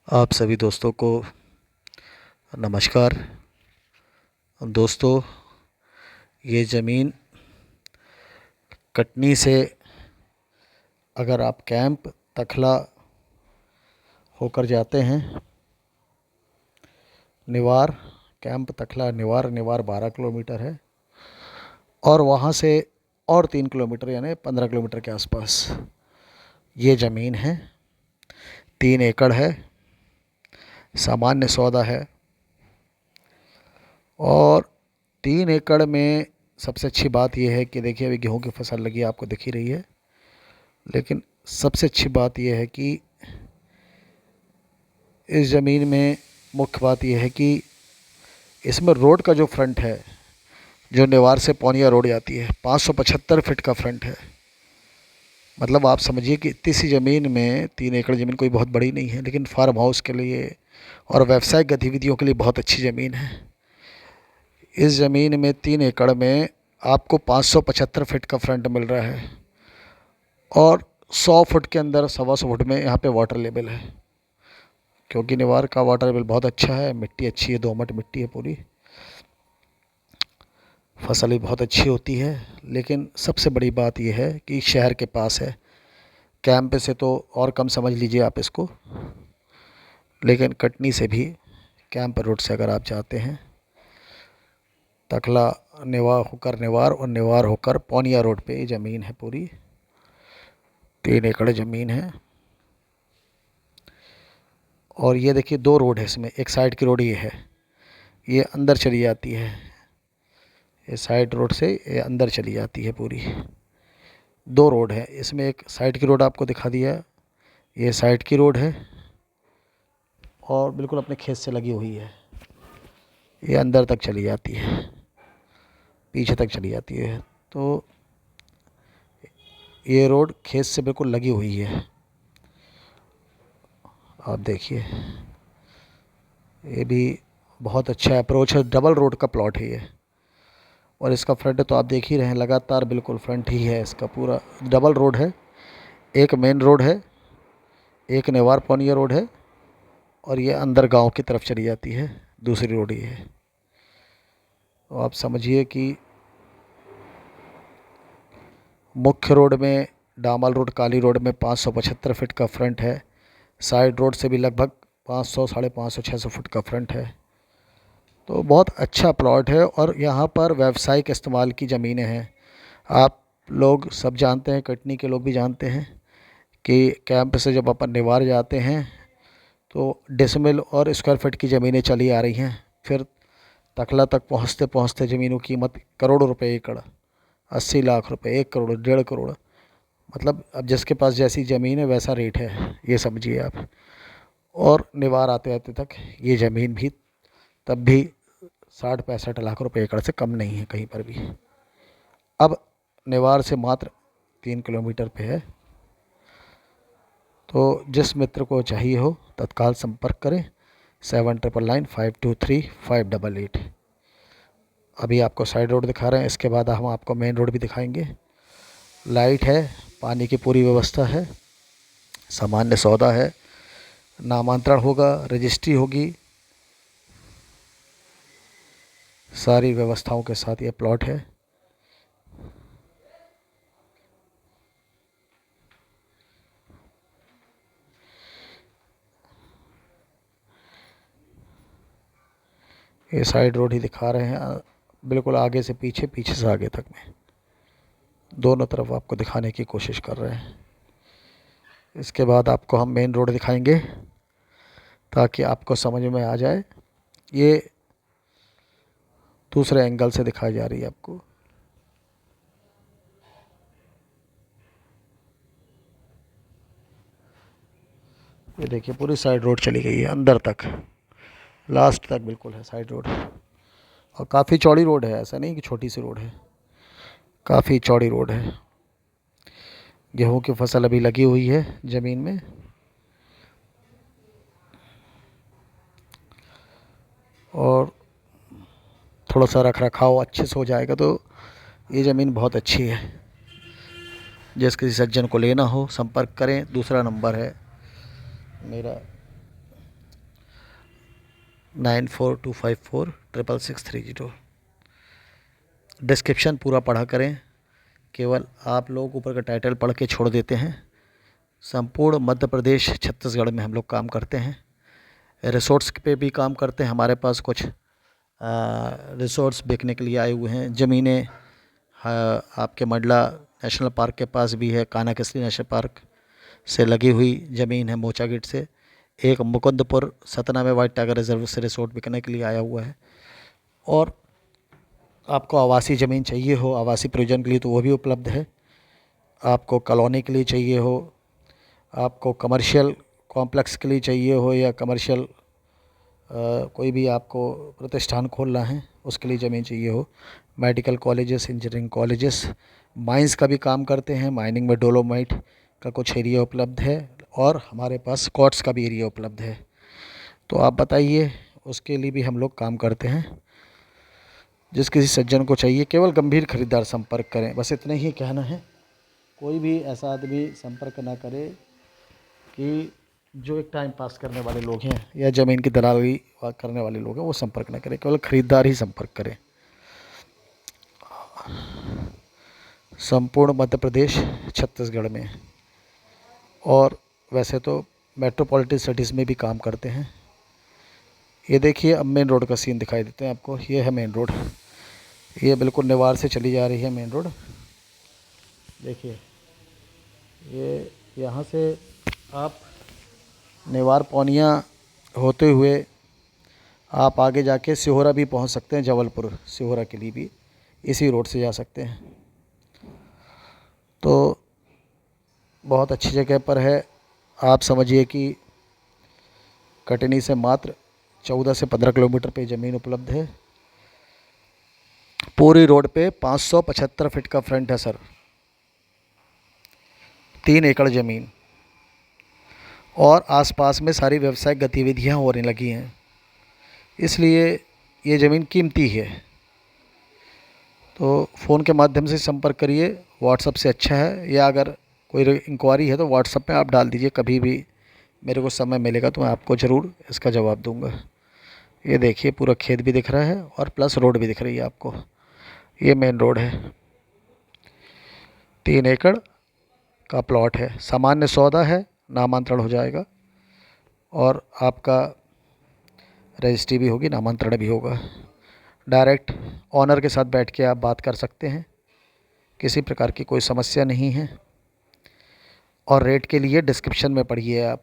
आप सभी दोस्तों को नमस्कार। दोस्तों, ये ज़मीन कटनी से अगर आप कैंप तखला होकर जाते हैं, निवार कैंप तखला निवार निवार 12 किलोमीटर है और वहाँ से और 3 किलोमीटर यानी 15 किलोमीटर के आसपास ये ज़मीन है। 3 एकड़ है, सामान्य सौदा है और 3 एकड़ में सबसे अच्छी बात यह है कि देखिए अभी गेहूं की फसल लगी आपको दिख ही रही है, लेकिन सबसे अच्छी बात यह है कि इस ज़मीन में मुख्य बात यह है कि इसमें रोड का जो फ्रंट है, जो नेवार से पौनिया रोड जाती है, 575 फीट का फ्रंट है। मतलब आप समझिए कि इतनी सी ज़मीन में 3 एकड़ ज़मीन कोई बहुत बड़ी नहीं है, लेकिन फार्म हाउस के लिए और व्यावसायिक गतिविधियों के लिए बहुत अच्छी ज़मीन है। इस ज़मीन में 3 एकड़ में आपको 575 फीट का फ्रंट मिल रहा है और 100 फुट के अंदर 125 फुट में यहाँ पे वाटर लेवल है, क्योंकि निवार का वाटर लेवल बहुत अच्छा है, मिट्टी अच्छी है, दोमट मिट्टी है पूरी, फसल भी बहुत अच्छी होती है। लेकिन सबसे बड़ी बात यह है कि शहर के पास है, कैंप से तो और कम समझ लीजिए आप इसको, लेकिन कटनी से भी कैंप रोड से अगर आप जाते हैं, तखला निवार और निवार होकर पौनिया रोड पे ये ज़मीन है पूरी। 3 एकड़ ज़मीन है और ये देखिए 2 रोड है इसमें। एक साइड की रोड ये है, ये अंदर चली जाती है, ये साइड रोड से ये अंदर चली जाती है पूरी। 2 रोड है इसमें, एक साइड की रोड आपको दिखा दिया, ये साइड की रोड है और बिल्कुल अपने खेत से लगी हुई है, ये अंदर तक चली जाती है, पीछे तक चली जाती है। तो ये रोड खेत से बिल्कुल लगी हुई है, आप देखिए ये भी बहुत अच्छा अप्रोच है। डबल रोड का प्लॉट है ये, और इसका फ्रंट तो आप देख ही रहे हैं, लगातार बिल्कुल फ्रंट ही है इसका, पूरा डबल रोड है। एक मेन रोड है, एक नेवार पौनिया रोड है और ये अंदर गांव की तरफ चली जाती है, दूसरी रोड ये है। तो आप समझिए कि मुख्य रोड में, डामल रोड काली रोड में 575 फीट का फ्रंट है, साइड रोड से भी लगभग 500 550 600 फुट का फ्रंट है। तो बहुत अच्छा प्लॉट है और यहाँ पर व्यावसायिक इस्तेमाल की ज़मीनें हैं। आप लोग सब जानते हैं, कटनी के लोग भी जानते हैं कि कैंप से जब अपन निवार जाते हैं तो डेसिमल और स्क्वायर फीट की ज़मीनें चली आ रही हैं। फिर तकला तक पहुँचते पहुँचते ज़मीनों की कीमत करोड़ों रुपए एकड़, 80 लाख रुपए, 1 करोड़, 1.5 करोड़। मतलब अब जिसके पास जैसी ज़मीन है वैसा रेट है, ये समझिए आप। और निवार आते आते तक ये ज़मीन भी तब भी 60-65 लाख रुपए एकड़ से कम नहीं है कहीं पर भी। अब निवार से मात्र 3 किलोमीटर पे है। तो जिस मित्र को चाहिए हो तत्काल संपर्क करें, 7999523588। अभी आपको साइड रोड दिखा रहे हैं, इसके बाद हम आपको मेन रोड भी दिखाएंगे। लाइट है, पानी की पूरी व्यवस्था है, सामान्य सौदा है, नामांतरण होगा, रजिस्ट्री होगी, सारी व्यवस्थाओं के साथ ये प्लॉट है। ये साइड रोड ही दिखा रहे हैं, बिल्कुल आगे से पीछे, पीछे से आगे तक में दोनों तरफ आपको दिखाने की कोशिश कर रहे हैं। इसके बाद आपको हम मेन रोड दिखाएंगे ताकि आपको समझ में आ जाए। ये दूसरे एंगल से दिखाई जा रही है आपको। ये देखिए पूरी साइड रोड चली गई है अंदर तक, लास्ट तक बिल्कुल है साइड रोड। और काफ़ी चौड़ी रोड है, ऐसा नहीं कि छोटी सी रोड है, काफ़ी चौड़ी रोड है। गेहूं की फसल अभी लगी हुई है ज़मीन में और थोड़ा सा रख रखाव अच्छे से हो जाएगा तो ये ज़मीन बहुत अच्छी है। जिस किसी सज्जन को लेना हो संपर्क करें, दूसरा नंबर है मेरा 9425466630। डिस्क्रिप्शन पूरा पढ़ा करें, केवल आप लोग ऊपर का टाइटल पढ़ के छोड़ देते हैं। संपूर्ण मध्य प्रदेश छत्तीसगढ़ में हम लोग काम करते हैं। रिसोर्ट्स पे भी काम करते हैं। हमारे पास कुछ रिसोर्ट्स बेचने के लिए आए हुए हैं। ज़मीनें आपके मंडला नेशनल पार्क के पास भी है, कान्हा किसली नेशनल पार्क से लगी हुई ज़मीन है मोचा गेट से। एक मुकुंदपुर सतना में वाइट टाइगर रिजर्व से रिसोर्ट बिकने के लिए आया हुआ है। और आपको आवासीय ज़मीन चाहिए हो, आवासीय प्रयोजन के लिए, तो वो भी उपलब्ध है। आपको कॉलोनी के लिए चाहिए हो, आपको कमर्शियल कॉम्प्लेक्स के लिए चाहिए हो, या कमर्शियल कोई भी आपको प्रतिष्ठान खोलना है उसके लिए ज़मीन चाहिए हो, medical colleges, engineering colleges, mines का भी काम करते हैं। माइनिंग में डोलोमाइट का कुछ एरिया उपलब्ध है और हमारे पास क्वार्ट्ज का भी एरिया उपलब्ध है। तो आप बताइए, उसके लिए भी हम लोग काम करते हैं। जिस किसी सज्जन को चाहिए, केवल गंभीर खरीदार संपर्क करें। बस इतना ही कहना है। कोई भी ऐसा आदमी संपर्क ना करे कि जो एक टाइम पास करने वाले लोग हैं या ज़मीन की दलाली करने वाले लोग हैं, वो संपर्क ना करें। केवल खरीदार ही संपर्क करें। संपूर्ण मध्य प्रदेश छत्तीसगढ़ में, और वैसे तो मेट्रोपॉलिटन सिटीज़ में भी काम करते हैं। ये देखिए, अब मेन रोड का सीन दिखाई देते हैं आपको। ये है मेन रोड। ये बिल्कुल निवार से चली जा रही है मेन रोड। देखिए, ये यहाँ से आप निवार पौनिया होते हुए आप आगे जाके सिहोरा भी पहुँच सकते हैं। जबलपुर सिहोरा के लिए भी इसी रोड से जा सकते हैं। तो बहुत अच्छी जगह पर है। आप समझिए कि कटनी से मात्र 14 से 15 किलोमीटर पे ज़मीन उपलब्ध है। पूरी रोड पे 575 फीट का फ्रंट है सर। 3 एकड़ ज़मीन, और आसपास में सारी व्यावसायिक गतिविधियां होने लगी हैं, इसलिए ये ज़मीन कीमती है। तो फ़ोन के माध्यम से संपर्क करिए, व्हाट्सएप से अच्छा है, या अगर कोई इंक्वायरी है तो व्हाट्सएप में आप डाल दीजिए। कभी भी मेरे को समय मिलेगा तो मैं आपको ज़रूर इसका जवाब दूंगा। ये देखिए, पूरा खेत भी दिख रहा है और प्लस रोड भी दिख रही है आपको। ये मेन रोड है। 3 एकड़ का प्लॉट है। सामान्य सौदा है, नामांतरण हो जाएगा और आपका रजिस्ट्री भी होगी, नामांतरण भी होगा। डायरेक्ट ऑनर के साथ बैठ के आप बात कर सकते हैं। किसी प्रकार की कोई समस्या नहीं है। और रेट के लिए डिस्क्रिप्शन में पढ़िए आप,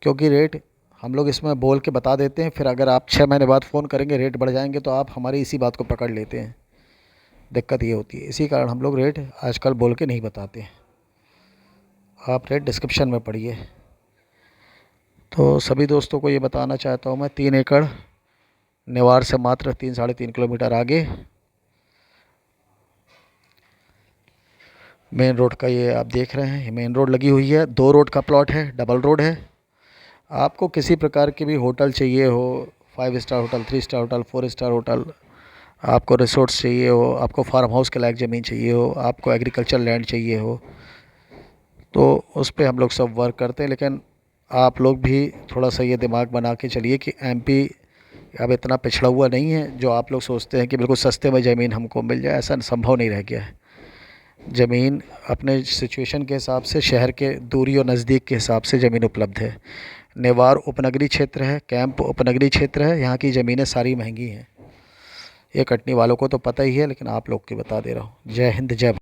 क्योंकि रेट हम लोग इसमें बोल के बता देते हैं। फिर अगर आप 6 महीने बाद फ़ोन करेंगे, रेट बढ़ जाएंगे, तो आप हमारी इसी बात को पकड़ लेते हैं। दिक्कत ये होती है। इसी कारण हम लोग रेट आजकल बोल के नहीं बताते हैं। आप रेट डिस्क्रिप्शन में पढ़िए। तो सभी दोस्तों को ये बताना चाहता हूँ मैं, 3 एकड़ निवार से मात्र 3-3.5 किलोमीटर आगे मेन रोड का, ये आप देख रहे हैं, मेन रोड लगी हुई है। 2 रोड का प्लॉट है, डबल रोड है। आपको किसी प्रकार की भी होटल चाहिए हो, 5 star hotel, 3 star hotel, 4 star hotel, आपको रिसोर्ट्स चाहिए हो, आपको फार्म हाउस के लायक ज़मीन चाहिए हो, आपको एग्रीकल्चर लैंड चाहिए हो, तो उस पर हम लोग सब वर्क करते हैं। लेकिन आप लोग भी थोड़ा सा ये दिमाग बना के चलिए कि एमपी अब इतना पिछड़ा हुआ नहीं है जो आप लोग सोचते हैं कि बिल्कुल सस्ते में ज़मीन हमको मिल जाए। ऐसा संभव नहीं रह गया है। ज़मीन अपने सिचुएशन के हिसाब से, शहर के दूरी और नज़दीक के हिसाब से ज़मीन उपलब्ध है। नेवार उपनगरीय क्षेत्र है, कैंप उपनगरीय क्षेत्र है। यहाँ की ज़मीनें सारी महंगी हैं। ये कटनी वालों को तो पता ही है, लेकिन आप लोग की बता दे रहा हूँ। जय हिंद, जय भारत।